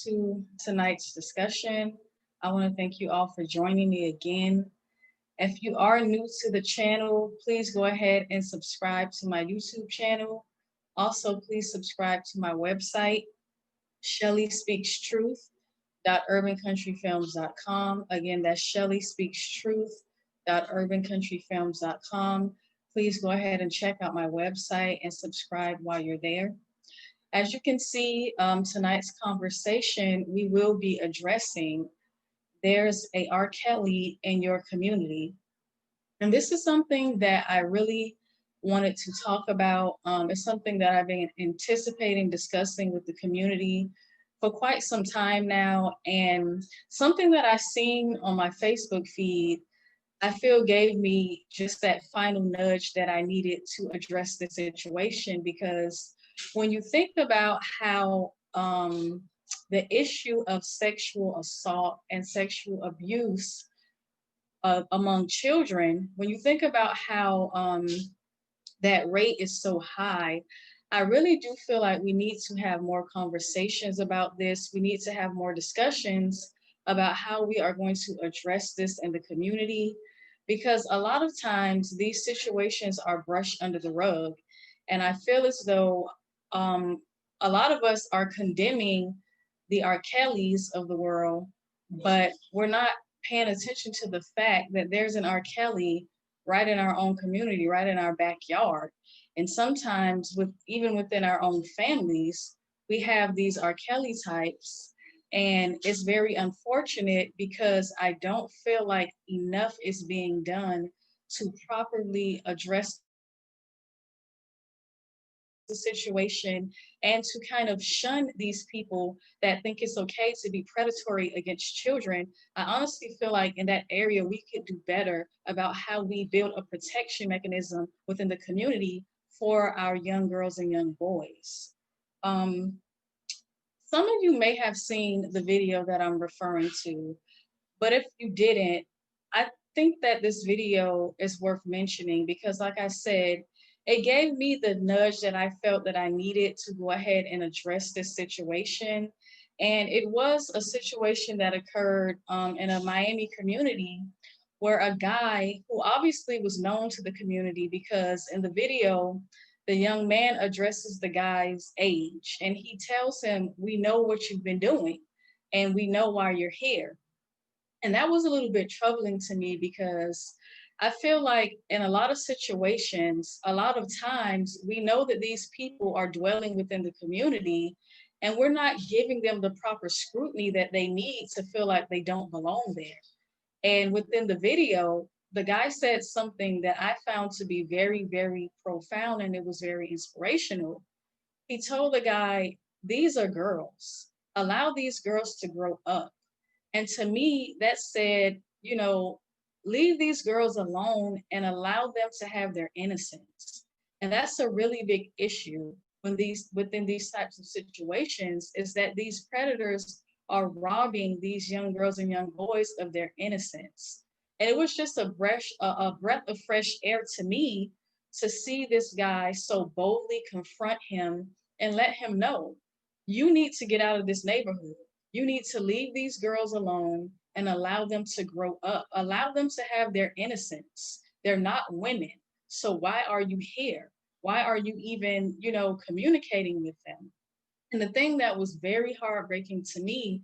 to tonight's discussion. I want to thank you all for joining me again. If you are new to the channel, please go ahead and subscribe to my YouTube channel. Also, please subscribe to my website, shellyspeakstruth.urbancountryfilms.com. Again, that's shellyspeakstruth.urbancountryfilms.com. Please go ahead and check out my website and subscribe while you're there. As you can see, tonight's conversation, we will be addressing there's a R. Kelly in your community. And this is something that I really wanted to talk about. It's something that I've been anticipating discussing with the community for quite some time now. And something that I seen on my Facebook feed, I feel gave me just that final nudge that I needed to address the situation. Because when you think about how the issue of sexual assault and sexual abuse among children, when you think about how that rate is so high, I really do feel like we need to have more conversations about this. We need to have more discussions about how we are going to address this in the community, because a lot of times these situations are brushed under the rug. And I feel as though a lot of us are condemning the R. Kellys of the world, but we're not paying attention to the fact that there's an R. Kelly right in our own community, right in our backyard. And sometimes even within our own families, we have these R. Kelly types. And it's very unfortunate because I don't feel like enough is being done to properly address the situation and to kind of shun these people that think it's okay to be predatory against children. I honestly feel like in that area, we could do better about how we build a protection mechanism within the community for our young girls and young boys. Some of you may have seen the video that I'm referring to, but if you didn't, I think that this video is worth mentioning because, like I said, it gave me the nudge that I felt that I needed to go ahead and address this situation. And it was a situation that occurred in a Miami community where a guy who obviously was known to the community, because in the video, the young man addresses the guy's age and he tells him, "We know what you've been doing and we know why you're here." And that was a little bit troubling to me because I feel like in a lot of situations, a lot of times we know that these people are dwelling within the community and we're not giving them the proper scrutiny that they need to feel like they don't belong there. And within the video, the guy said something that I found to be very, very profound, and it was very inspirational. He told the guy, "These are girls. Allow these girls to grow up." And to me, that said, leave these girls alone and allow them to have their innocence. And that's a really big issue within these types of situations, is that these predators are robbing these young girls and young boys of their innocence. And it was just a breath of fresh air to me to see this guy so boldly confront him and let him know, you need to get out of this neighborhood. You need to leave these girls alone and allow them to grow up. Allow them to have their innocence. They're not women. So why are you here? Why are you even, communicating with them? And the thing that was very heartbreaking to me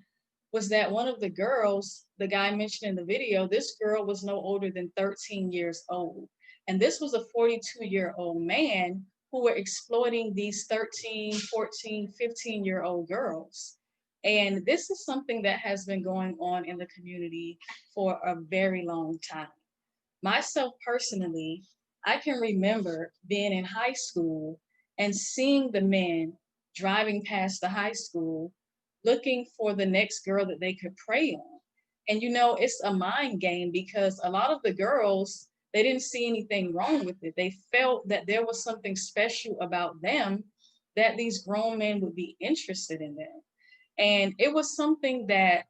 was that one of the girls, the guy mentioned in the video, this girl was no older than 13 years old. And this was a 42-year-old man who were exploiting these 13, 14, 15-year-old girls. And this is something that has been going on in the community for a very long time. Myself personally, I can remember being in high school and seeing the men driving past the high school looking for the next girl that they could prey on. And it's a mind game because a lot of the girls, they didn't see anything wrong with it. They felt that there was something special about them, that these grown men would be interested in them. And it was something that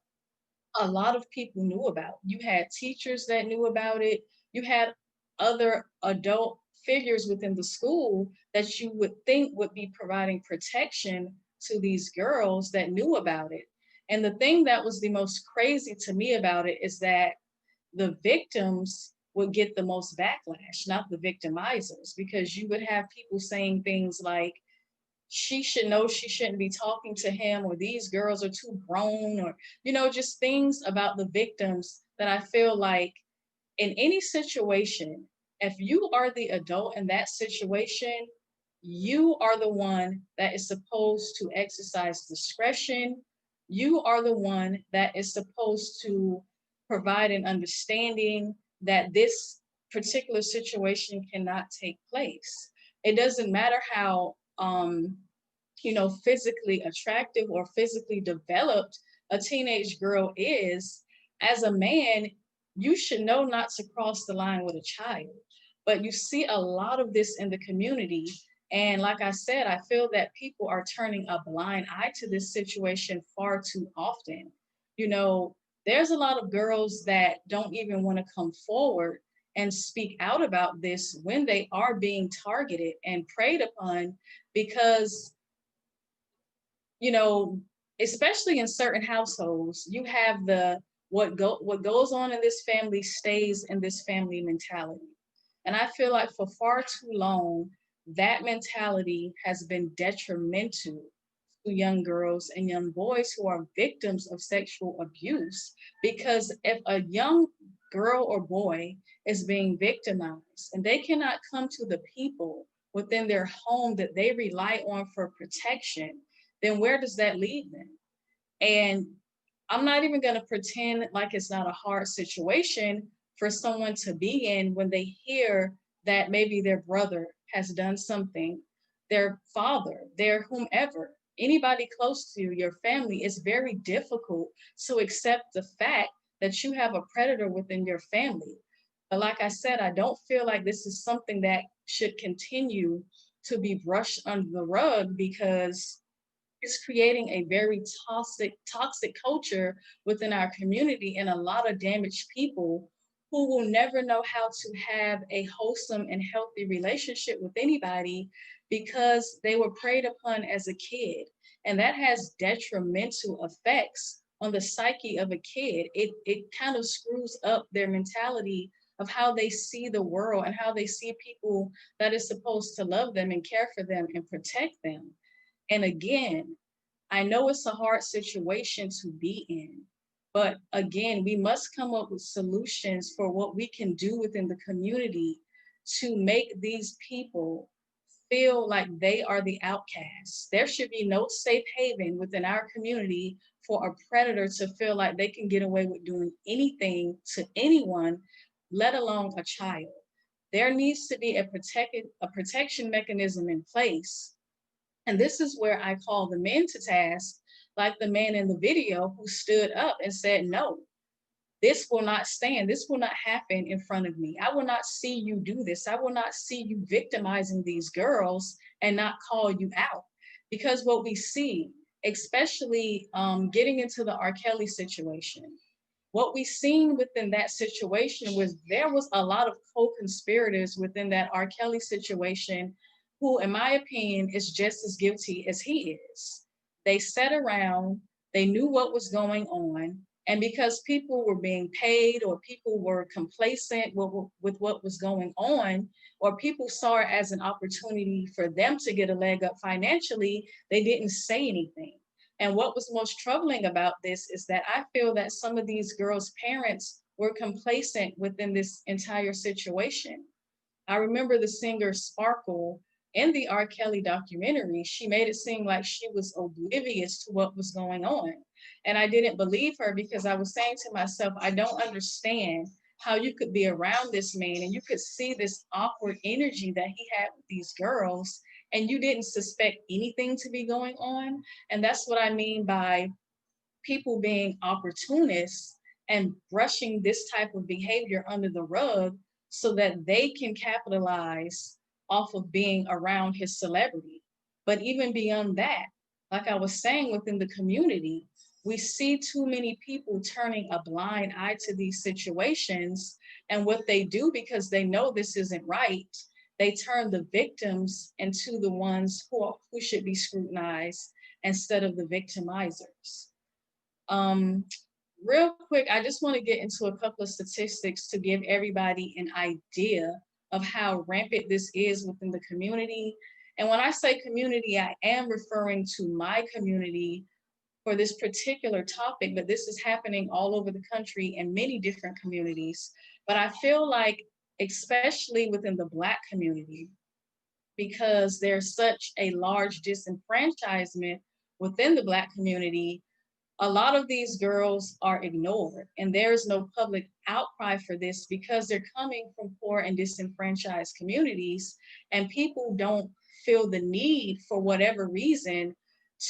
a lot of people knew about. You had teachers that knew about it. You had other adult figures within the school that you would think would be providing protection to these girls that knew about it. And the thing that was the most crazy to me about it is that the victims would get the most backlash, not the victimizers, because you would have people saying things like, she should know she shouldn't be talking to him, or these girls are too grown, or, just things about the victims that I feel like in any situation, if you are the adult in that situation, you are the one that is supposed to exercise discretion. You are the one that is supposed to provide an understanding that this particular situation cannot take place. It doesn't matter how physically attractive or physically developed a teenage girl is. As a man, you should know not to cross the line with a child. But you see a lot of this in the community. And like I said, I feel that people are turning a blind eye to this situation far too often. You know, there's a lot of girls that don't even want to come forward and speak out about this when they are being targeted and preyed upon, because you know, especially in certain households, you have the what goes on in this family stays in this family mentality. And I feel like for far too long, that mentality has been detrimental to young girls and young boys who are victims of sexual abuse. Because if a young girl or boy is being victimized and they cannot come to the people within their home that they rely on for protection, then where does that leave them? And I'm not even going to pretend like it's not a hard situation for someone to be in when they hear that maybe their brother has done something, their father, their whomever, anybody close to you, your family. Is very difficult to accept the fact that you have a predator within your family. But like I said, I don't feel like this is something that should continue to be brushed under the rug, because it's creating a very toxic culture within our community, and a lot of damaged people who will never know how to have a wholesome and healthy relationship with anybody because they were preyed upon as a kid. And that has detrimental effects on the psyche of a kid. It kind of screws up their mentality of how they see the world and how they see people that is supposed to love them and care for them and protect them. And again, I know it's a hard situation to be in, but again, we must come up with solutions for what we can do within the community to make these people feel like they are the outcasts. There should be no safe haven within our community for a predator to feel like they can get away with doing anything to anyone, let alone a child. There needs to be a protection mechanism in place, and this is where I call the men to task, like the man in the video who stood up and said, no, this will not stand. This will not happen in front of me. I will not see you do this. I will not see you victimizing these girls and not call you out. Because what we see, especially getting into the R. Kelly situation, what we seen within that situation was there was a lot of co-conspirators within that R. Kelly situation who, in my opinion, is just as guilty as he is. They sat around, they knew what was going on, and because people were being paid or people were complacent with what was going on, or people saw it as an opportunity for them to get a leg up financially, they didn't say anything. And what was most troubling about this is that I feel that some of these girls' parents were complacent within this entire situation. I remember the singer Sparkle in the R. Kelly documentary. She made it seem like she was oblivious to what was going on. And I didn't believe her, because I was saying to myself, I don't understand how you could be around this man and you could see this awkward energy that he had with these girls and you didn't suspect anything to be going on. And that's what I mean by people being opportunists and brushing this type of behavior under the rug so that they can capitalize off of being around his celebrity. But even beyond that, like I was saying, within the community, we see too many people turning a blind eye to these situations. And what they do, because they know this isn't right, they turn the victims into the ones who should be scrutinized instead of the victimizers. Um, Real quick, I just want to get into a couple of statistics to give everybody an idea of how rampant this is within the community. And when I say community, I am referring to my community for this particular topic, but this is happening all over the country in many different communities. But I feel like, especially within the Black community, because there's such a large disenfranchisement within the Black community, a lot of these girls are ignored, and there's no public outcry for this because they're coming from poor and disenfranchised communities, and people don't feel the need, for whatever reason,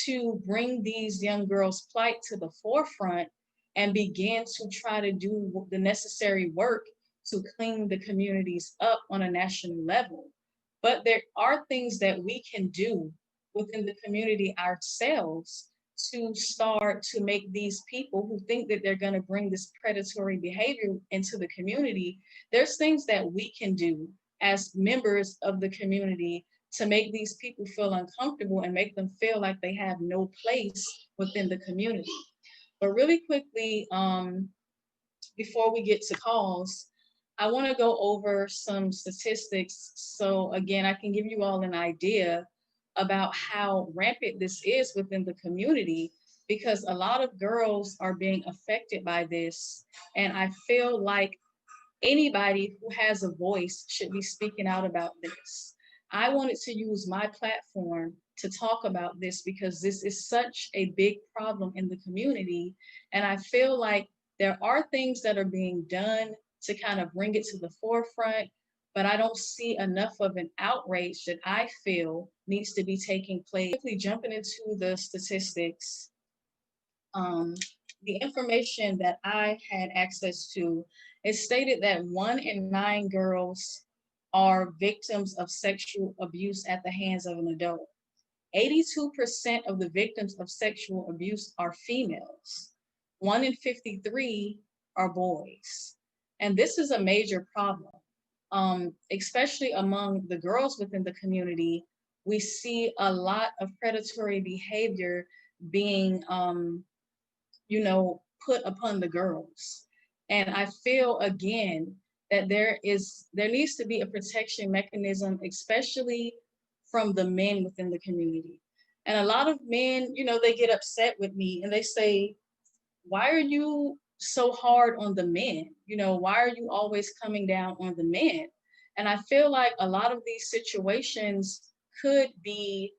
to bring these young girls' plight to the forefront and begin to try to do the necessary work to clean the communities up on a national level. But there are things that we can do within the community ourselves to start to make these people who think that they're going to bring this predatory behavior into the community. There's things that we can do as members of the community to make these people feel uncomfortable and make them feel like they have no place within the community. But really quickly, before we get to calls, I want to go over some statistics. So again, I can give you all an idea about how rampant this is within the community, because a lot of girls are being affected by this. And I feel like anybody who has a voice should be speaking out about this. I wanted to use my platform to talk about this because this is such a big problem in the community. And I feel like there are things that are being done to kind of bring it to the forefront, but I don't see enough of an outrage that I feel needs to be taking place. Quickly jumping into the statistics, um, the information that I had access to, it stated that 1 in 9 girls are victims of sexual abuse at the hands of an adult. 82% of the victims of sexual abuse are females. 1 in 53 are boys. And this is a major problem, especially among the girls within the community. We see a lot of predatory behavior being put upon the girls. And I feel again that there needs to be a protection mechanism, especially from the men within the community. And a lot of men, they get upset with me and they say, why are you so hard on the men? Why are you always coming down on the men? And I feel like a lot of these situations could be,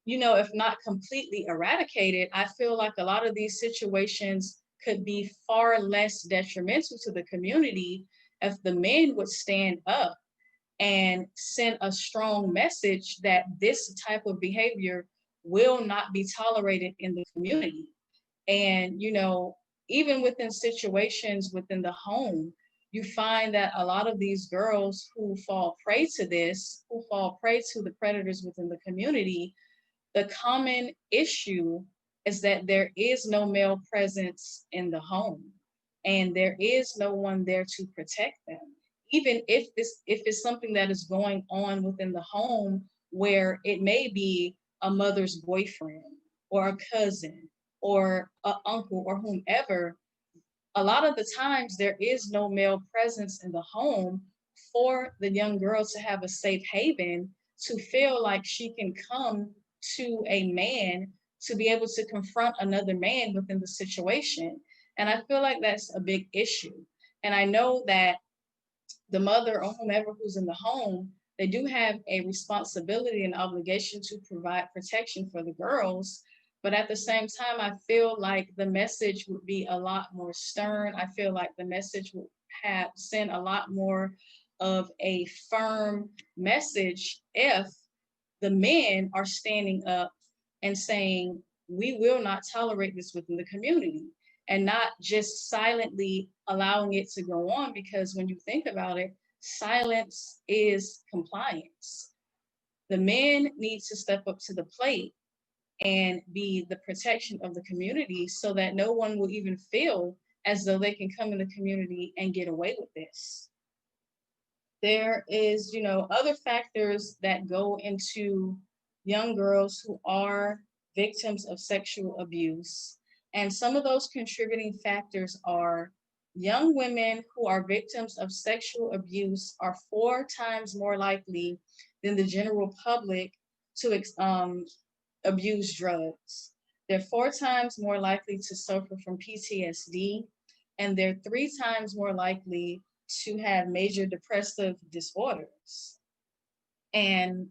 if not completely eradicated, I feel like a lot of these situations could be far less detrimental to the community if the men would stand up and send a strong message that this type of behavior will not be tolerated in the community. And, even within situations within the home, you find that a lot of these girls who fall prey to this, who fall prey to the predators within the community, the common issue is that there is no male presence in the home and there is no one there to protect them. Even if it's something that is going on within the home where it may be a mother's boyfriend or a cousin or an uncle or whomever, a lot of the times there is no male presence in the home for the young girl to have a safe haven, to feel like she can come to a man to be able to confront another man within the situation. And I feel like that's a big issue. And I know that the mother or whomever who's in the home, they do have a responsibility and obligation to provide protection for the girls. But at the same time, I feel like the message would be a lot more stern. I feel like the message would have send a lot more of a firm message if the men are standing up and saying, we will not tolerate this within the community, and not just silently allowing it to go on. Because when you think about it, silence is compliance. The men need to step up to the plate and be the protection of the community so that no one will even feel as though they can come in the community and get away with this. There is, other factors that go into young girls who are victims of sexual abuse. And some of those contributing factors are young women who are victims of sexual abuse are 4 times more likely than the general public to abuse drugs. They're 4 times more likely to suffer from PTSD, and they're 3 times more likely to have major depressive disorders. And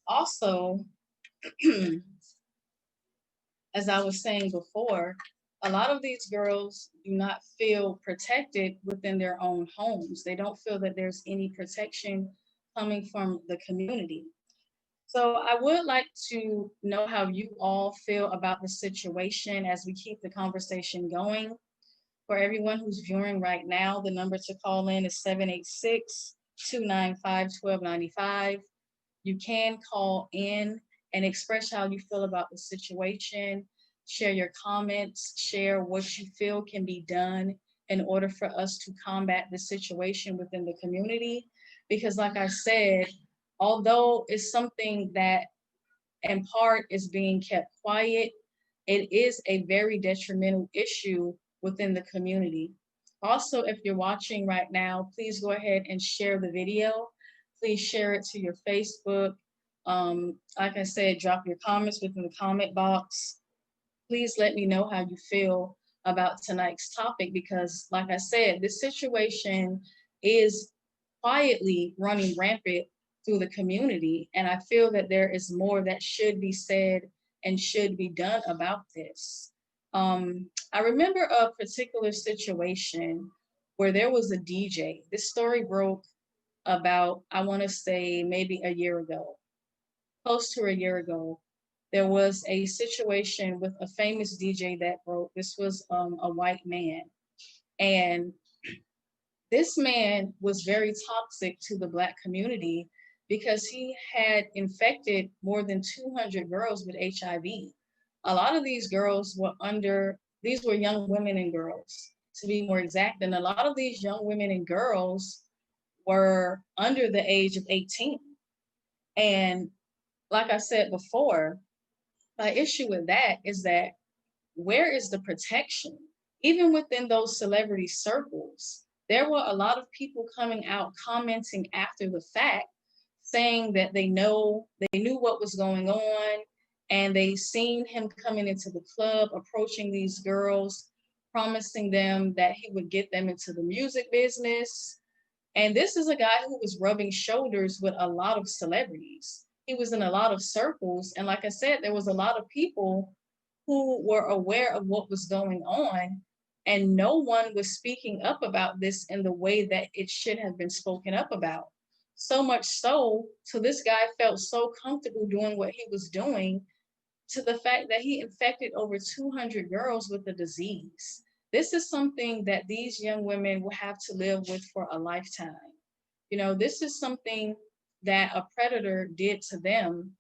also, as I was saying before, a lot of these girls do not feel protected within their own homes. They don't feel that there's any protection coming from the community. So I would like to know how you all feel about the situation as we keep the conversation going. For everyone who's viewing right now, the number to call in is 786-295-1295. You can call in and express how you feel about the situation, share your comments, share what you feel can be done in order for us to combat the situation within the community. Because, like I said, although it's something that in part is being kept quiet, it is a very detrimental issue within the community. Also, if you're watching right now, please go ahead and share the video. Please share it to your Facebook. Like I said, drop your comments within the comment box. Please let me know how you feel about tonight's topic because, like I said, this situation is quietly running rampant through the community. And I feel that there is more that should be said and should be done about this. I remember a particular situation where there was a DJ. This story broke about, I want to say, maybe a year ago, close to a year ago. There was a situation with a famous DJ that broke. This was a white man. And this man was very toxic to the Black community because he had infected more than 200 girls with HIV. A lot of these girls were these were young women and girls, to be more exact. And a lot of these young women and girls were under the age of 18. And like I said before, my issue with that is that where is the protection? Even within those celebrity circles, there were a lot of people coming out commenting after the fact, saying that they knew what was going on, and they seen him coming into the club, approaching these girls, promising them that he would get them into the music business. And this is a guy who was rubbing shoulders with a lot of celebrities. He was in a lot of circles. And like I said, there was a lot of people who were aware of what was going on, and no one was speaking up about this in the way that it should have been spoken up about. So much so this guy felt so comfortable doing what he was doing to the fact that he infected over 200 girls with the disease. This is something that these young women will have to live with for a lifetime. You know, this is something that a predator did to them,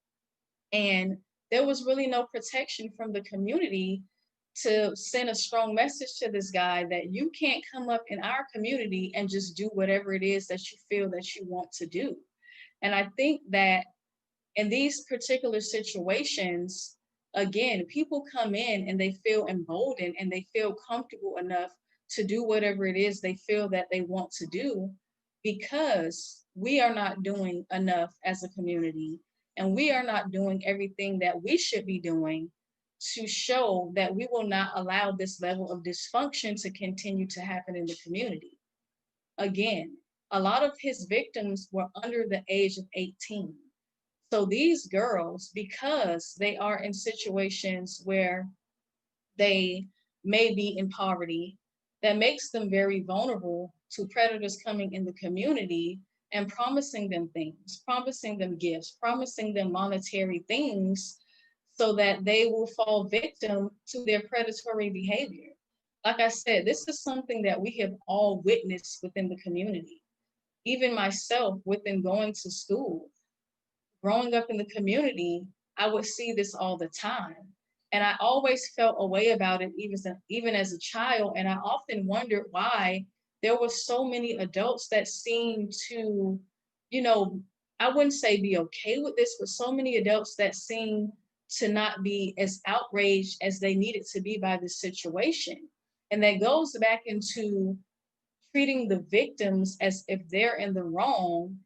and there was really no protection from the community to send a strong message to this guy that you can't come up in our community and just do whatever it is that you feel that you want to do. And I think that in these particular situations, again, people come in and they feel emboldened and they feel comfortable enough to do whatever it is they feel that they want to do because we are not doing enough as a community and we are not doing everything that we should be doing to show that we will not allow this level of dysfunction to continue to happen in the community. Again, a lot of his victims were under the age of 18. So these girls, because they are in situations where they may be in poverty, that makes them very vulnerable to predators coming in the community and promising them things, promising them gifts, promising them monetary things so that they will fall victim to their predatory behavior. Like I said, this is something that we have all witnessed within the community. Even myself, within going to school, growing up in the community, I would see this all the time. And I always felt a way about it, even as a child. And I often wondered why there were so many adults that seemed to, you know, I wouldn't say be okay with this, but so many adults that seem to not be as outraged as they needed to be by this situation. And that goes back into treating the victims as if they're in the wrong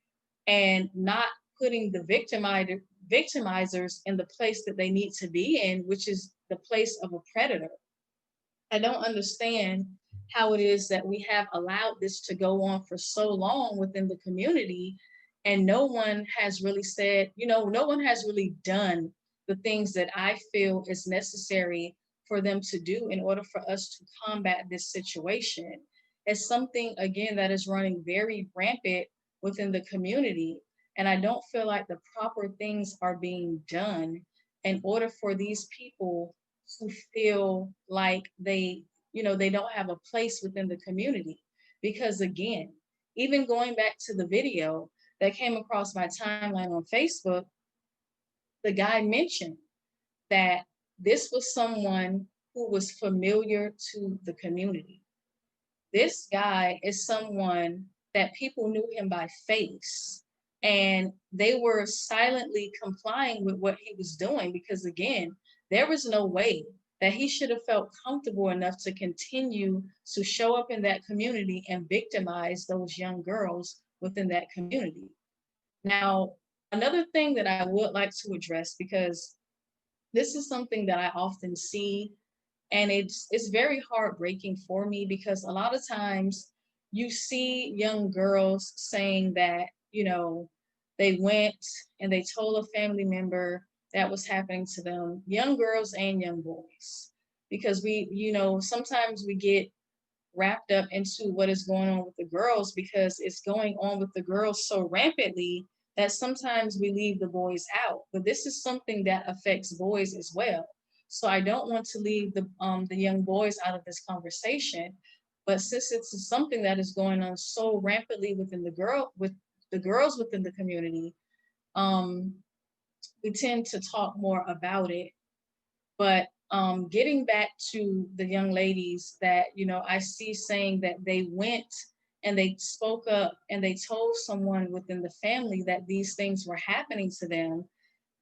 and not putting the victimizers in the place that they need to be in, which is the place of a predator. I don't understand how it is that we have allowed this to go on for so long within the community, and no one has really said, no one has really done the things that I feel is necessary for them to do in order for us to combat this situation. It's something, again, that is running very rampant within the community. And I don't feel like the proper things are being done in order for these people who feel like they don't have a place within the community. Because again, even going back to the video that came across my timeline on Facebook, the guy mentioned that this was someone who was familiar to the community. This guy is someone that people knew him by face, and they were silently complying with what he was doing because, again, there was no way that he should have felt comfortable enough to continue to show up in that community and victimize those young girls within that community. Now, another thing that I would like to address, because this is something that I often see, and it's very heartbreaking for me, because a lot of times you see young girls saying that, they went and they told a family member that was happening to them, young girls and young boys, because sometimes we get wrapped up into what is going on with the girls because it's going on with the girls so rampantly that sometimes we leave the boys out. But this is something that affects boys as well. So I don't want to leave the young boys out of this conversation. But since it's something that is going on so rampantly with the girls within the community, um, we tend to talk more about it. But getting back to the young ladies that, I see saying that they went and they spoke up and they told someone within the family that these things were happening to them,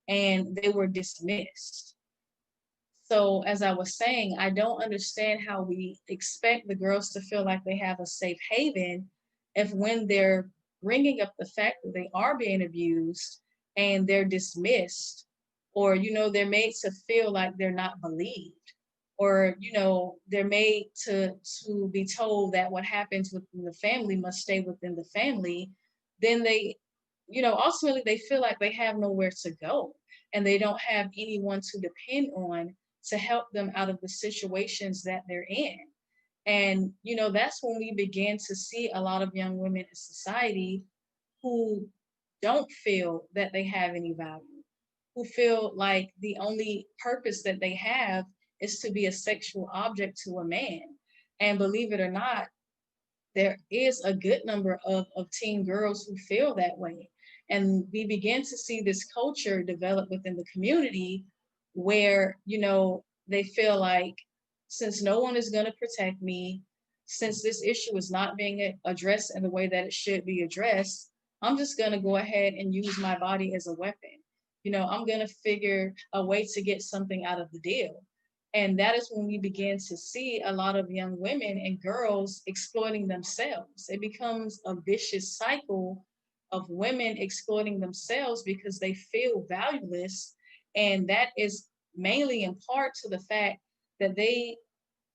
and they were dismissed. So, as I was saying, I don't understand how we expect the girls to feel like they have a safe haven if, when they're bringing up the fact that they are being abused, and they're dismissed, or, they're made to feel like they're not believed, or, they're made to be told that what happens within the family must stay within the family. Then they, ultimately they feel like they have nowhere to go, and they don't have anyone to depend on to help them out of the situations that they're in. And, that's when we begin to see a lot of young women in society who don't feel that they have any value, who feel like the only purpose that they have is to be a sexual object to a man. And believe it or not, there is a good number of teen girls who feel that way. And we begin to see this culture develop within the community where, they feel like, since no one is going to protect me, since this issue is not being addressed in the way that it should be addressed, I'm just going to go ahead and use my body as a weapon. I'm going to figure a way to get something out of the deal. And that is when we begin to see a lot of young women and girls exploiting themselves. It becomes a vicious cycle of women exploiting themselves because they feel valueless. And that is mainly in part to the fact that they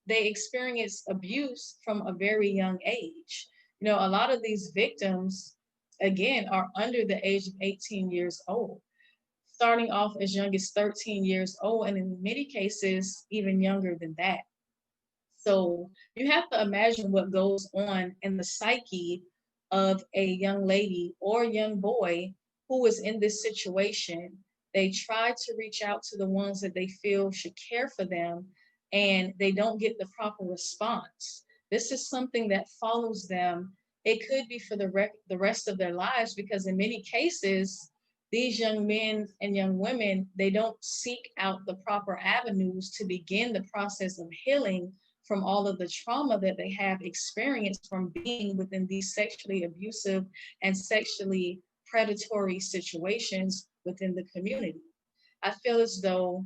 experience abuse from a very young age. A lot of these victims, again, are under the age of 18 years old, starting off as young as 13 years old, and in many cases, even younger than that. So you have to imagine what goes on in the psyche of a young lady or young boy who is in this situation. They try to reach out to the ones that they feel should care for them, and they don't get the proper response. This is something that follows them. It could be for the rest of their lives, because in many cases, these young men and young women, they don't seek out the proper avenues to begin the process of healing from all of the trauma that they have experienced from being within these sexually abusive and sexually predatory situations within the community. I feel as though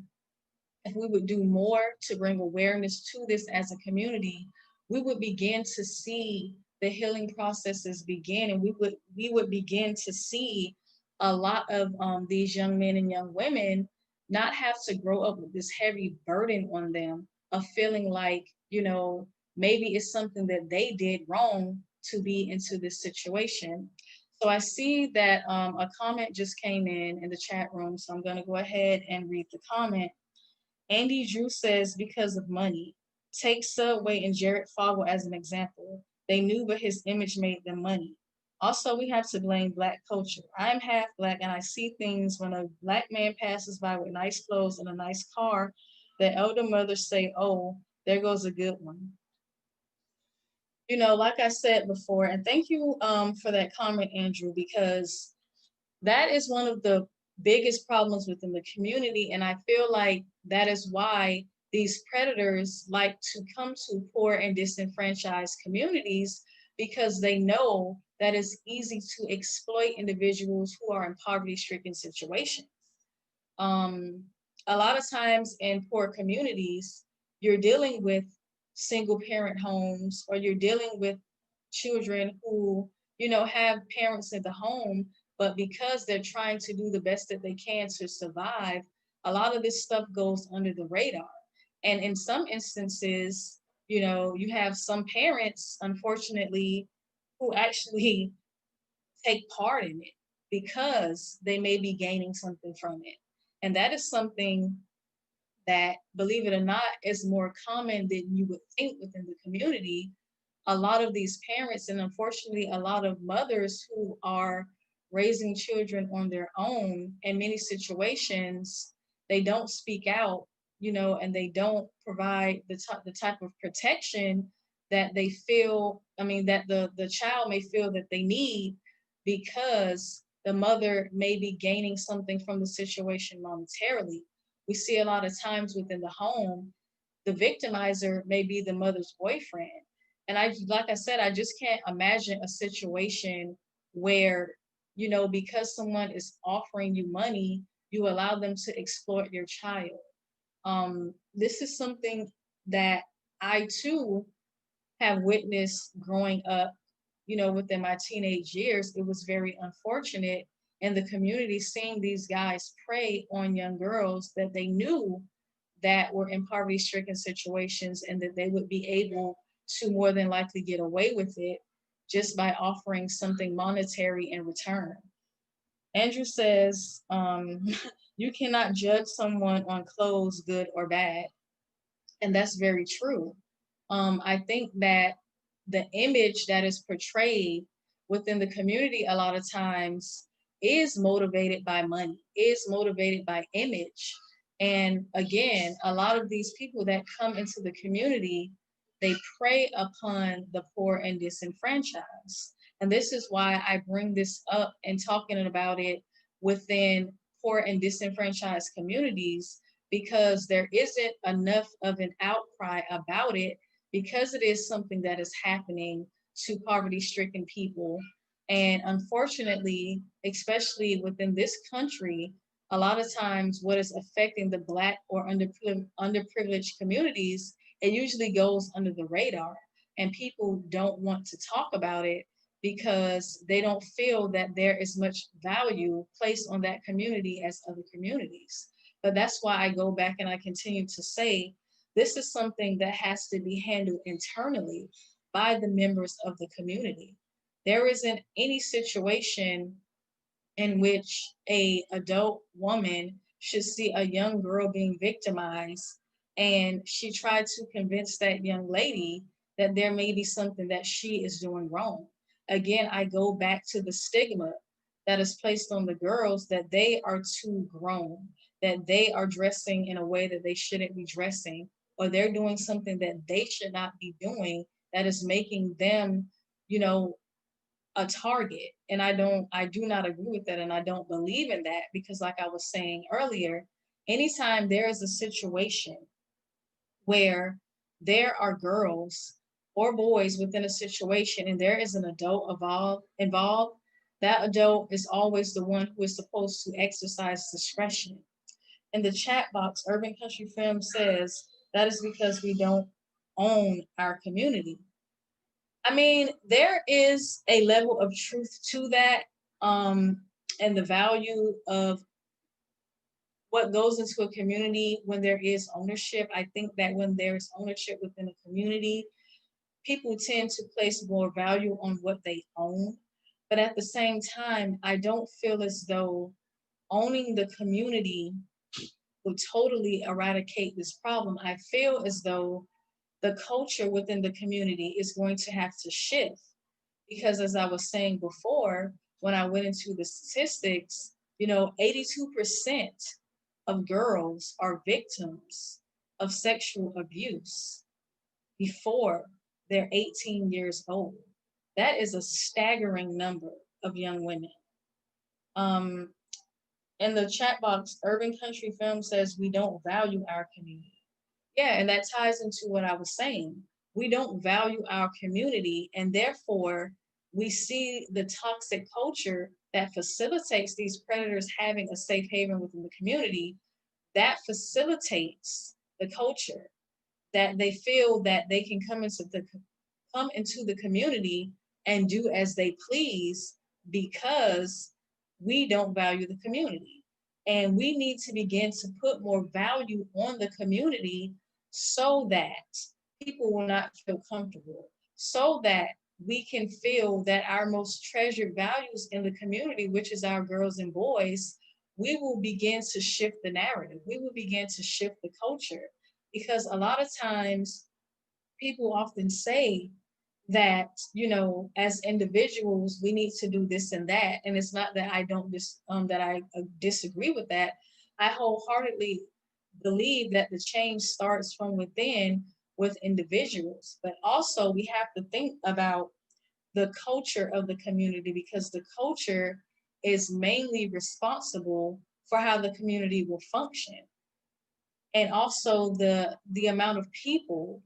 if we would do more to bring awareness to this as a community, we would begin to see the healing processes begin, and we would begin to see a lot of these young men and young women not have to grow up with this heavy burden on them of feeling like, maybe it's something that they did wrong to be into this situation. So I see that a comment just came in the chat room, so I'm going to go ahead and read the comment. Andy Drew says because of money. Take Subway and Jared Fogle as an example. They knew, but his image made them money. Also, we have to blame Black culture. I am half Black, and I see things when a Black man passes by with nice clothes and a nice car. The elder mothers say, "Oh, there goes a good one." Like I said before, and thank you for that comment, Andrew, because that is one of the biggest problems within the community. And I feel like that is why these predators like to come to poor and disenfranchised communities, because they know that it's easy to exploit individuals who are in poverty stricken situations. um, a lot of times in poor communities, you're dealing with single parent homes, or you're dealing with children who, have parents in the home, but because they're trying to do the best that they can to survive, a lot of this stuff goes under the radar. And in some instances, you have some parents, unfortunately, who actually take part in it because they may be gaining something from it. And that is something that, believe it or not, is more common than you would think within the community. A lot of these parents, and unfortunately, a lot of mothers who are raising children on their own, in many situations, they don't speak out, and they don't provide the type of protection that they feel, I mean, that the child may feel that they need, because the mother may be gaining something from the situation momentarily. We see a lot of times within the home, the victimizer may be the mother's boyfriend. And like I said, I just can't imagine a situation where, because someone is offering you money, you allow them to exploit your child. This is something that I too have witnessed growing up, within my teenage years. It was very unfortunate in the community seeing these guys prey on young girls that they knew that were in poverty stricken situations, and that they would be able to more than likely get away with it just by offering something monetary in return. Andrew says, you cannot judge someone on clothes, good or bad. And that's very true. I think that the image that is portrayed within the community a lot of times is motivated by money, is motivated by image. And again, a lot of these people that come into the community, they prey upon the poor and disenfranchised. And this is why I bring this up and talking about it within poor and disenfranchised communities, because there isn't enough of an outcry about it, because it is something that is happening to poverty stricken people. And unfortunately, especially within this country, a lot of times what is affecting the Black or underprivileged communities, it usually goes under the radar. And people don't want to talk about it because they don't feel that there is much value placed on that community as other communities. But that's why I go back and I continue to say this is something that has to be handled internally by the members of the community. There isn't any situation in which a adult woman should see a young girl being victimized and she tried to convince that young lady that there may be something that she is doing wrong. Again, I go back to the stigma that is placed on the girls, that they are too grown, that they are dressing in a way that they shouldn't be dressing, or they're doing something that they should not be doing, that is making them, you know, a target. And I do not agree with that, and I don't believe in that, because like I was saying earlier, anytime there is a situation where there are girls or boys within a situation and there is an adult involved, that adult is always the one who is supposed to exercise discretion. In the chat box, Urban Country Film says that is because we don't own our community. I mean, there is a level of truth to that, um, and the value of what goes into a community when there is ownership. I think that when there's ownership within a community, people tend to place more value on what they own. But at the same time, I don't feel as though owning the community would totally eradicate this problem. I feel as though the culture within the community is going to have to shift because, as I was saying before, when I went into the statistics, 82% of girls are victims of sexual abuse before they're 18 years old. That is a staggering number of young women. Um, in the chat box, Urban Country Film says we don't value our community. Yeah, and that ties into what I was saying. We don't value our community, and therefore we see the toxic culture that facilitates these predators having a safe haven within the community, that facilitates the culture that they feel that they can come into the community and do as they please because we don't value the community. And we need to begin to put more value on the community so that people will not feel comfortable, so that we can feel that our most treasured values in the community, which is our girls and boys, we will begin to shift the narrative. We will begin to shift the culture because a lot of times people often say that as individuals we need to do this and that, and it's not that I don't that I disagree with that. I wholeheartedly believe that the change starts from within with individuals, but also we have to think about the culture of the community because the culture is mainly responsible for how the community will function, and also the amount of people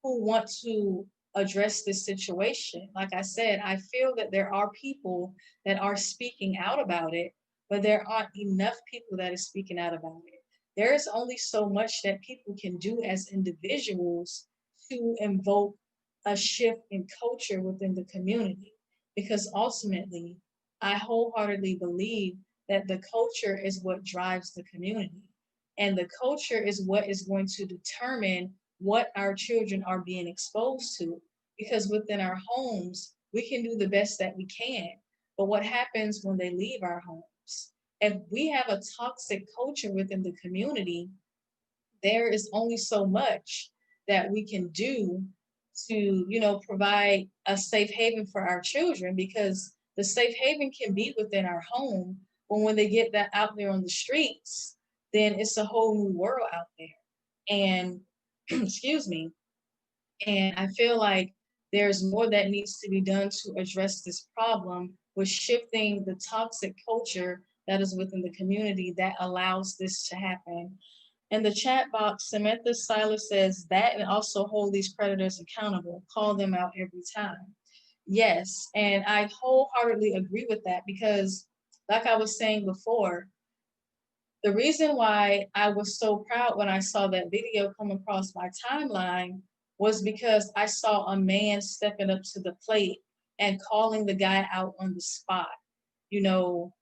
who want to address this situation. Like I said, I feel that there are people that are speaking out about it, but there aren't enough people that are speaking out about it. There is only so much that people can do as individuals to invoke a shift in culture within the community. Because ultimately, I wholeheartedly believe that the culture is what drives the community. And the culture is what is going to determine what our children are being exposed to. Because within our homes, we can do the best that we can. But what happens when they leave our homes? If we have a toxic culture within the community, there is only so much that we can do to, provide a safe haven for our children because the safe haven can be within our home. But when they get that out there on the streets, then it's a whole new world out there. And excuse me, and I feel like there's more that needs to be done to address this problem with shifting the toxic culture that is within the community that allows this to happen. In the chat box, Samantha Silas says that and also hold these predators accountable, call them out every time. Yes, and I wholeheartedly agree with that because, like I was saying before, the reason why I was so proud when I saw that video come across my timeline was because I saw a man stepping up to the plate and calling the guy out on the spot,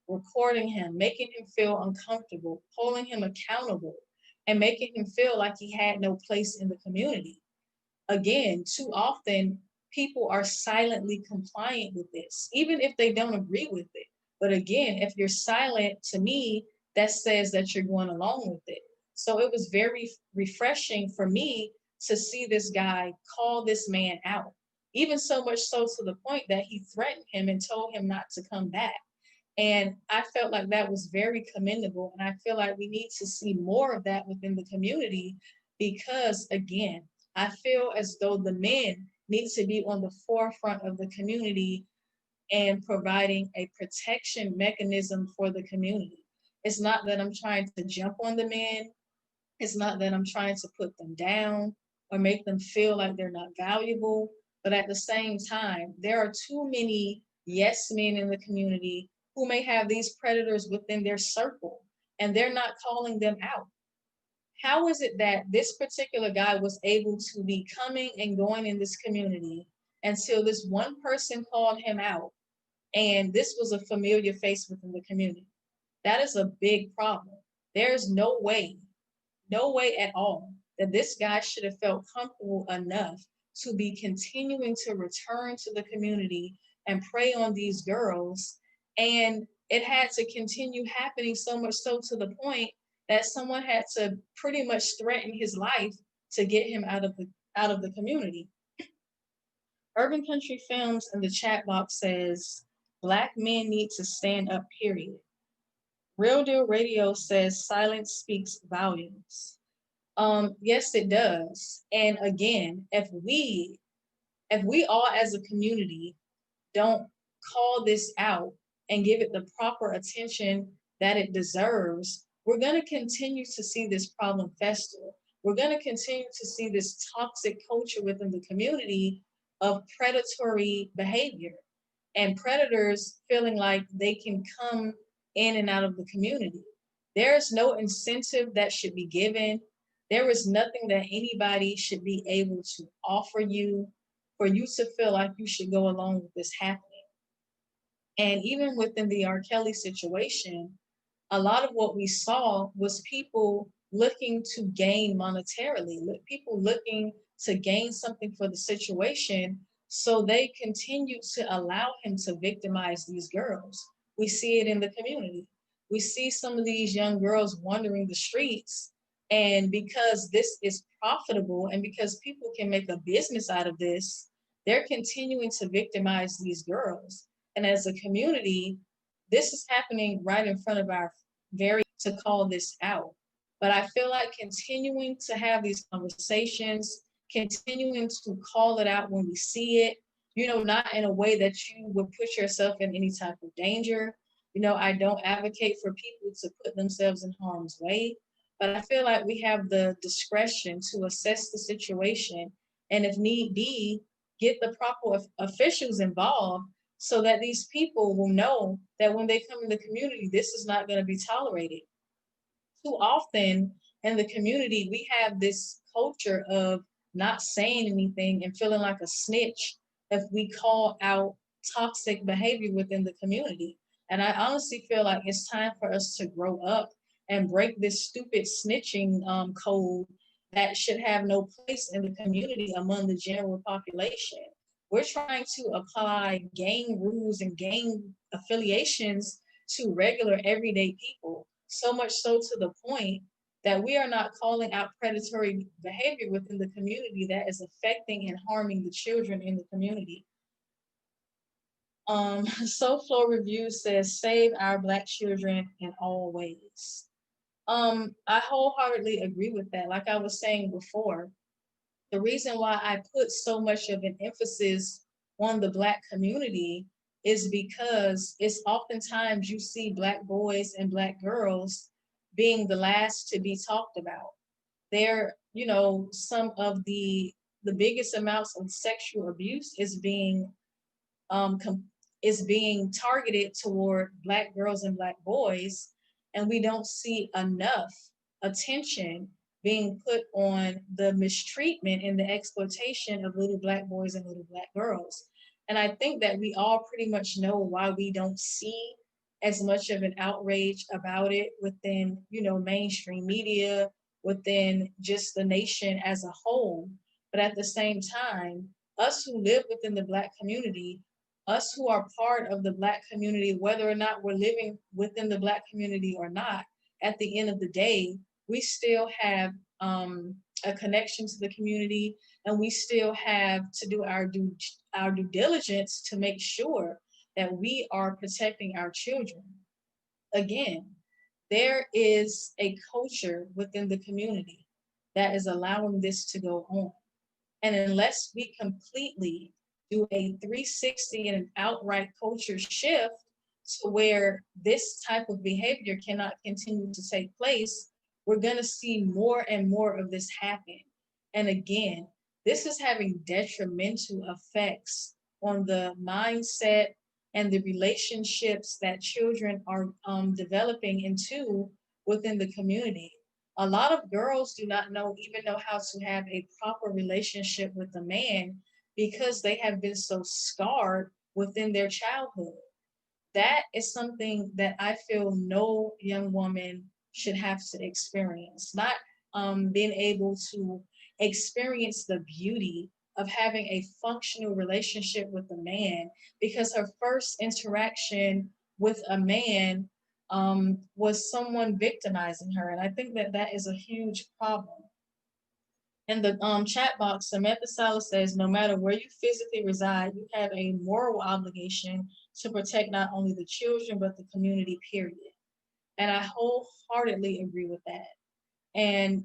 recording him, making him feel uncomfortable, holding him accountable, and making him feel like he had no place in the community. Again, too often people are silently compliant with this, even if they don't agree with it. But again, if you're silent, to me, that says that you're going along with it. So it was very refreshing for me to see this guy call this man out, even so much so to the point that he threatened him and told him not to come back. And I felt like that was very commendable. And I feel like we need to see more of that within the community because, again, I feel as though the men need to be on the forefront of the community and providing a protection mechanism for the community. It's not that I'm trying to jump on the men. It's not that I'm trying to put them down or make them feel like they're not valuable. But at the same time, there are too many yes men in the community who may have these predators within their circle. and they're not calling them out? How is it that this particular guy was able to be coming and going in this community until this one person called him out, and this was a familiar face within the community? That is a big problem. There's no way at all that this guy should have felt comfortable enough to be continuing to return to the community and prey on these girls. And it had to continue happening, so much so to the point that someone had to pretty much threaten his life to get him out of the community. Urban Country Films in the chat box says, Black men need to stand up, period. Real Deal Radio says silence speaks volumes. Yes, it does. And again, if we all as a community don't call this out and give it the proper attention that it deserves, we're going to continue to see this problem fester. We're going to continue to see this toxic culture within the community of predatory behavior and predators feeling like they can come in and out of the community. There is no incentive that should be given. There is nothing that anybody should be able to offer you for you to feel like you should go along with this happening. And even within the R. Kelly situation, a lot of what we saw was people looking to gain monetarily, people looking to gain something for the situation. So they continue to allow him to victimize these girls. We see it in the community. We see some of these young girls wandering the streets. And because this is profitable and because people can make a business out of this, they're continuing to victimize these girls. And as a community, this is happening right in front of our very to call this out. But I feel like continuing to have these conversations, continuing to call it out when we see it, not in a way that you would put yourself in any type of danger. I don't advocate for people to put themselves in harm's way, but I feel like we have the discretion to assess the situation and, if need be, get the proper officials involved so that these people will know that when they come in the community, this is not going to be tolerated. Too often in the community, we have this culture of not saying anything and feeling like a snitch if we call out toxic behavior within the community. And I honestly feel like it's time for us to grow up and break this stupid snitching code that should have no place in the community among the general population. We're trying to apply gang rules and gang affiliations to regular everyday people, so much so to the point that we are not calling out predatory behavior within the community that is affecting and harming the children in the community. SoFlo Review says, save our Black children in all ways. I wholeheartedly agree with that. Like I was saying before, the reason why I put so much of an emphasis on the Black community is because it's oftentimes you see Black boys and Black girls being the last to be talked about. They're, some of the biggest amounts of sexual abuse um, is being targeted toward Black girls and Black boys, and we don't see enough attention being put on the mistreatment and the exploitation of little Black boys and little Black girls. And I think that we all pretty much know why we don't see as much of an outrage about it within, mainstream media, within just the nation as a whole. But at the same time, us who live within the Black community, us who are part of the Black community, whether or not we're living within the Black community or not, at the end of the day, we still have a connection to the community, and we still have to do our due diligence to make sure that we are protecting our children. Again, there is a culture within the community that is allowing this to go on. And unless we completely do a 360 and an outright culture shift to where this type of behavior cannot continue to take place, we're going to see more and more of this happen. And again, this is having detrimental effects on the mindset and the relationships that children are developing into within the community. A lot of girls do not even know how to have a proper relationship with a man because they have been so scarred within their childhood. That is something that I feel no young woman should have to experience. Not being able to experience the beauty of having a functional relationship with a man because her first interaction with a man was someone victimizing her. And I think that that is a huge problem. In the chat box, Samantha Salas says, no matter where you physically reside, you have a moral obligation to protect not only the children, but the community, period. And I wholeheartedly agree with that. And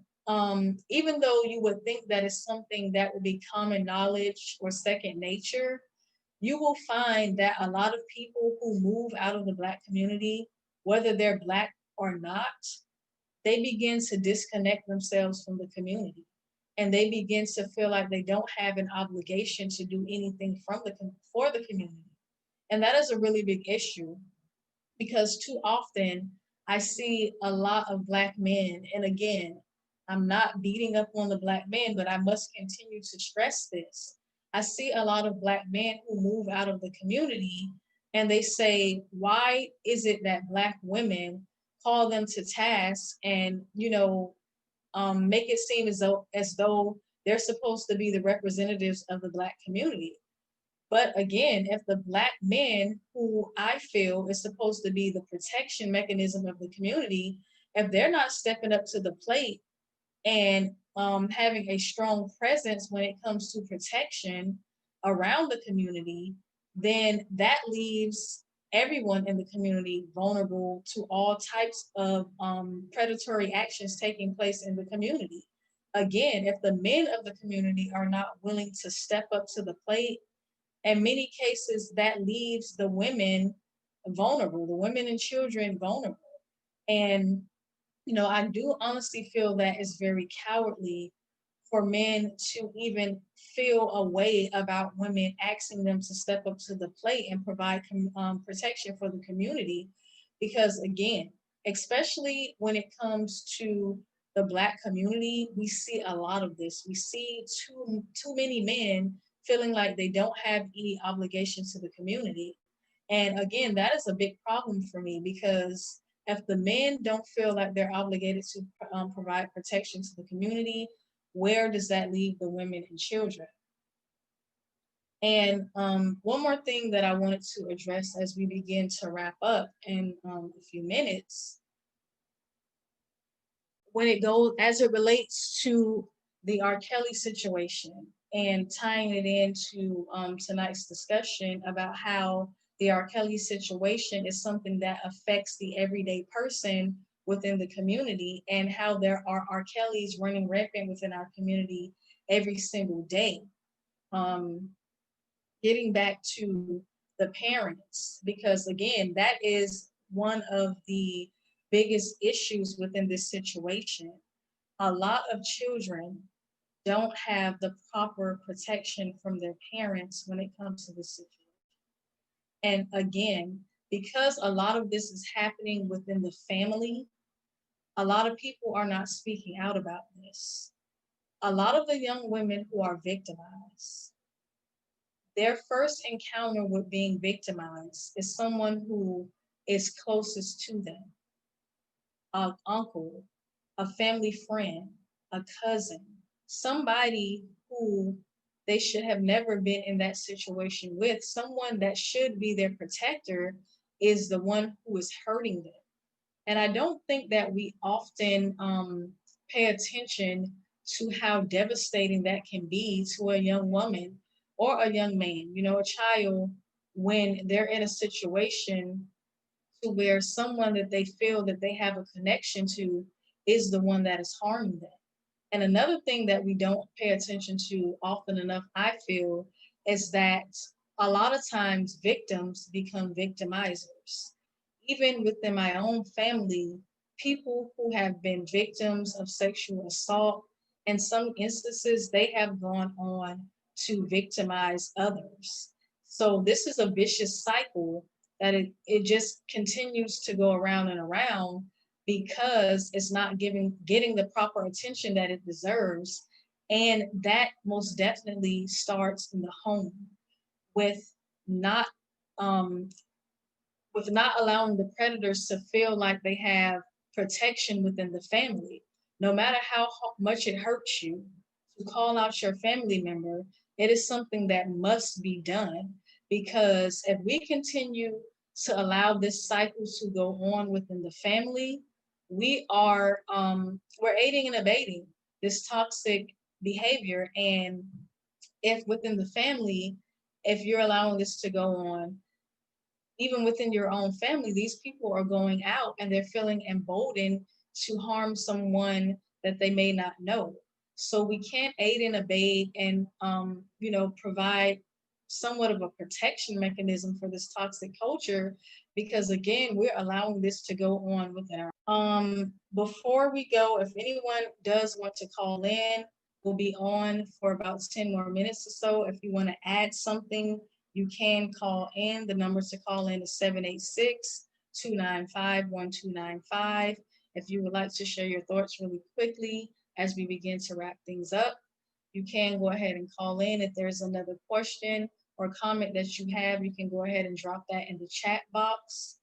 even though you would think that is something that would be common knowledge or second nature, you will find that a lot of people who move out of the Black community, whether they're Black or not, they begin to disconnect themselves from the community and they begin to feel like they don't have an obligation to do anything for the community. And that is a really big issue because too often I see a lot of Black men, and again, I'm not beating up on the Black men, but I must continue to stress this. I see a lot of Black men who move out of the community and they say, why is it that Black women call them to task and, make it seem as though they're supposed to be the representatives of the Black community? But again, if the Black men, who I feel is supposed to be the protection mechanism of the community, if they're not stepping up to the plate and having a strong presence when it comes to protection around the community, then that leaves everyone in the community vulnerable to all types of predatory actions taking place in the community. Again, if the men of the community are not willing to step up to the plate, in many cases, that leaves the women vulnerable, the women and children vulnerable. And I do honestly feel that it's very cowardly for men to even feel a way about women asking them to step up to the plate and provide protection for the community. Because again, especially when it comes to the Black community, we see a lot of this. We see too many men feeling like they don't have any obligation to the community. And again, that is a big problem for me because if the men don't feel like they're obligated to provide protection to the community, where does that leave the women and children? And one more thing that I wanted to address as we begin to wrap up in a few minutes, when it goes as it relates to the R. Kelly situation and tying it into tonight's discussion about how the R. Kelly situation is something that affects the everyday person within the community and how there are R. Kellys running rampant within our community every single day. Um, Getting back to the parents, because again, that is one of the biggest issues within this situation. A lot of children don't have the proper protection from their parents when it comes to this situation. And again, because a lot of this is happening within the family, a lot of people are not speaking out about this. A lot of the young women who are victimized, their first encounter with being victimized is someone who is closest to them, an uncle, a family friend, a cousin, somebody who they should have never been in that situation with, someone that should be their protector is the one who is hurting them. And I don't think that we often pay attention to how devastating that can be to a young woman or a young man, a child, when they're in a situation to where someone that they feel that they have a connection to is the one that is harming them. And another thing that we don't pay attention to often enough, I feel, is that a lot of times victims become victimizers. Even within my own family, people who have been victims of sexual assault, in some instances, they have gone on to victimize others. So this is a vicious cycle that it just continues to go around and around because it's not getting the proper attention that it deserves. And that most definitely starts in the home with not um, with not allowing the predators to feel like they have protection within the family. No matter how much it hurts you to call out your family member, it is something that must be done, because if we continue to allow this cycle to go on within the family, we're aiding and abetting this toxic behavior. And if within the family, if you're allowing this to go on, even within your own family, these people are going out and they're feeling emboldened to harm someone that they may not know. So we can't aid and abet and, provide somewhat of a protection mechanism for this toxic culture, because again, we're allowing this to go on within our. Before we go, if anyone does want to call in, we'll be on for about 10 more minutes or so. If you want to add something, you can call in. The numbers to call in is 786-295-1295. If you would like to share your thoughts really quickly as we begin to wrap things up, you can go ahead and call in. If there's another question or comment that you have, you can go ahead and drop that in the chat box.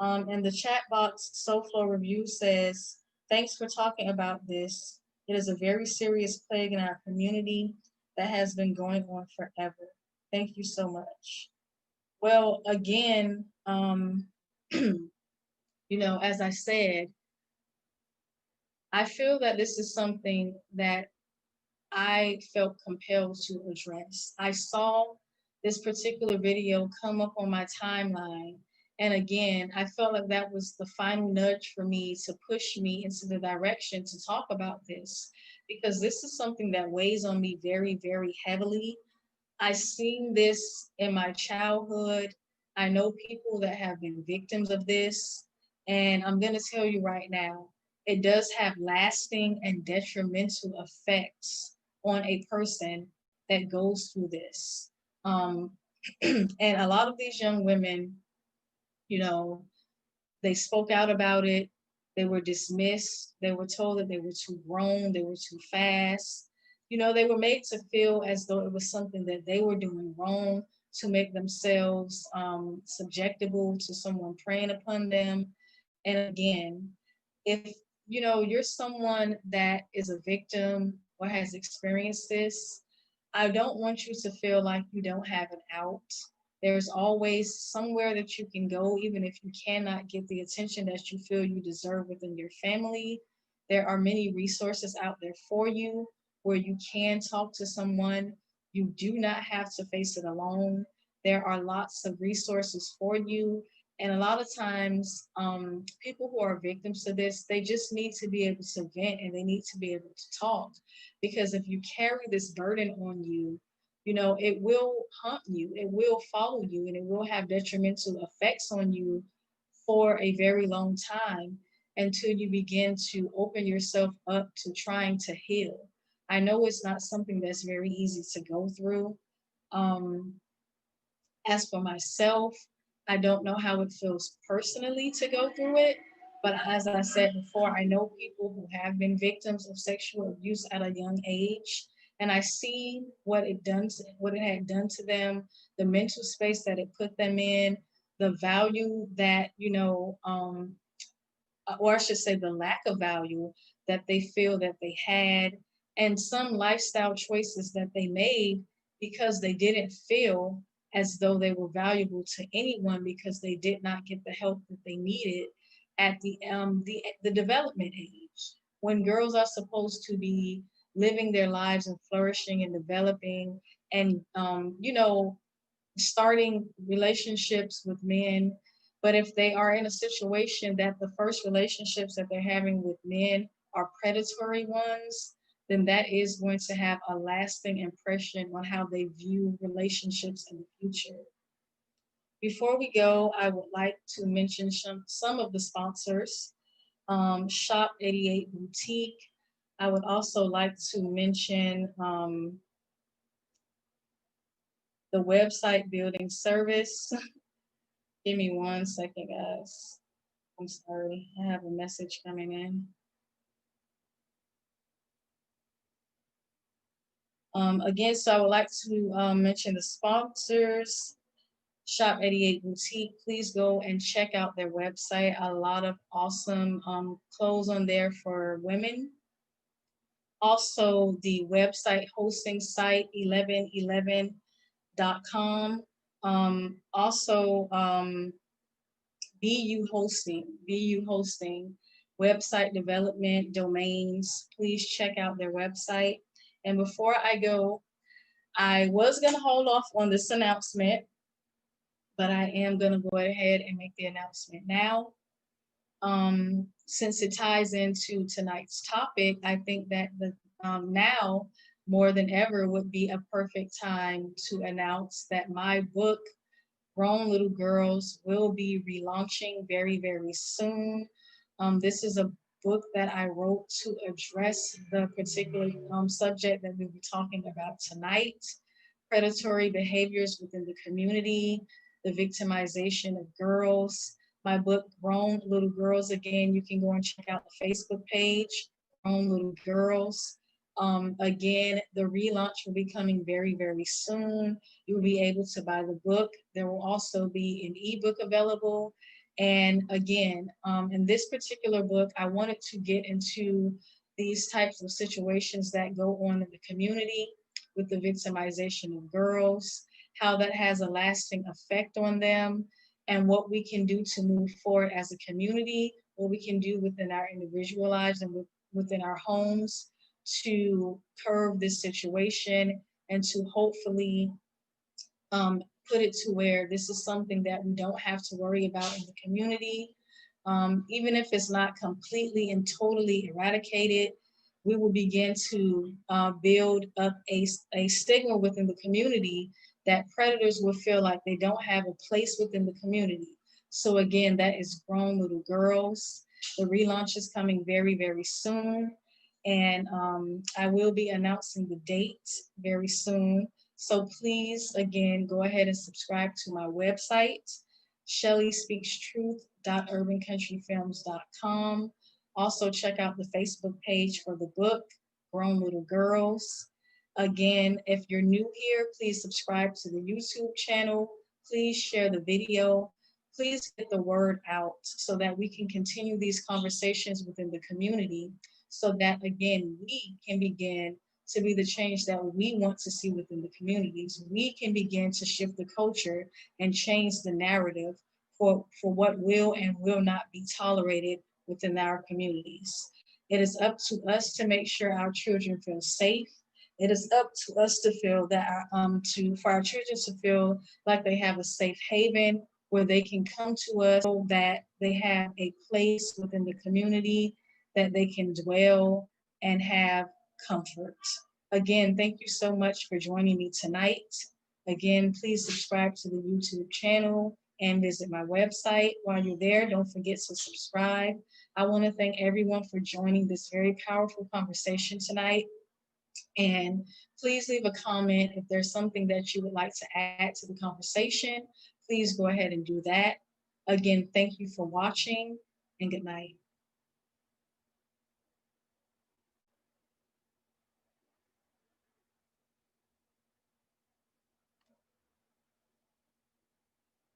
In the chat box, SoFlo Review says, thanks for talking about this. It is a very serious plague in our community that has been going on forever. Thank you so much. Well, again, as I said, I feel that this is something that I felt compelled to address. I saw this particular video come up on my timeline. And again, I felt like that was the final nudge for me to push me into the direction to talk about this, because this is something that weighs on me very, very heavily. I seen this in my childhood. I know people that have been victims of this. And I'm going to tell you right now, it does have lasting and detrimental effects on a person that goes through this. And a lot of these young women, you know, they spoke out about it. They were dismissed. They were told that they were too grown, they were too fast. They were made to feel as though it was something that they were doing wrong to make themselves subjectable to someone preying upon them. And again, if you're someone that is a victim or has experienced this, I don't want you to feel like you don't have an out. There's always somewhere that you can go, even if you cannot get the attention that you feel you deserve within your family. There are many resources out there for you where you can talk to someone. You do not have to face it alone. There are lots of resources for you. And a lot of times, people who are victims to this, they just need to be able to vent and they need to be able to talk. Because if you carry this burden on you, it will haunt you, it will follow you, and it will have detrimental effects on you for a very long time until you begin to open yourself up to trying to heal. I know it's not something that's very easy to go through. Um, as for myself, I don't know how it feels personally to go through it. But as I said before, I know people who have been victims of sexual abuse at a young age. And I see what it had done to them, the mental space that it put them in, the value that, or I should say the lack of value that they feel that they had, and some lifestyle choices that they made because they didn't feel as though they were valuable to anyone because they did not get the help that they needed at the development age, when girls are supposed to be living their lives and flourishing and developing and starting relationships with men. But if they are in a situation that the first relationships that they're having with men are predatory ones, then that is going to have a lasting impression on how they view relationships in the future. Before we go, I would like to mention some of the sponsors. Shop 88 Boutique. I would also like to mention the website building service. Give me one second, guys. I'm sorry, I have a message coming in. Again, so I would like to mention the sponsors. Shop 88 Boutique. Please go and check out their website. A lot of awesome clothes on there for women. Also, the website hosting site 1111.com. Also, BU Hosting, website development, domains. Please check out their website. And before I go, I was going to hold off on this announcement, but I am going to go ahead and make the announcement now. Since it ties into tonight's topic, I think that now more than ever would be a perfect time to announce that my book, Grown Little Girls, will be relaunching very, very soon. This is a book that I wrote to address the particular subject that we'll be talking about tonight: predatory behaviors within the community, the victimization of girls. My book, Grown Little Girls, again, you can go and check out the Facebook page, Grown Little Girls. Again, the relaunch will be coming very, very soon. You will be able to buy the book. There will also be an ebook available. And again, in this particular book, I wanted to get into these types of situations that go on in the community with the victimization of girls, how that has a lasting effect on them, and what we can do to move forward as a community, what we can do within our individual lives and within our homes to curb this situation and to hopefully um, put it to where this is something that we don't have to worry about in the community. Even if it's not completely and totally eradicated, we will begin to build up a stigma within the community that predators will feel like they don't have a place within the community. So again, that is Grown Little Girls. The relaunch is coming very, very soon. And I will be announcing the date very soon. So please, again, go ahead and subscribe to my website, shellyspeakstruth.urbancountryfilms.com. Also, check out the Facebook page for the book, Grown Little Girls. Again, if you're new here, please subscribe to the YouTube channel. Please share the video. Please get the word out so that we can continue these conversations within the community so that, again, we can begin to be the change that we want to see within the communities. We can begin to shift the culture and change the narrative for what will and will not be tolerated within our communities. It is up to us to make sure our children feel safe. It is up to us to feel that for our children to feel like they have a safe haven where they can come to us, so that they have a place within the community that they can dwell and have comfort. Again, thank you so much for joining me tonight. Again, please subscribe to the YouTube channel and visit my website. While you're there, don't forget to subscribe. I want to thank everyone for joining this very powerful conversation tonight. And please leave a comment if there's something that you would like to add to the conversation. Please go ahead and do that. Again, thank you for watching and good night.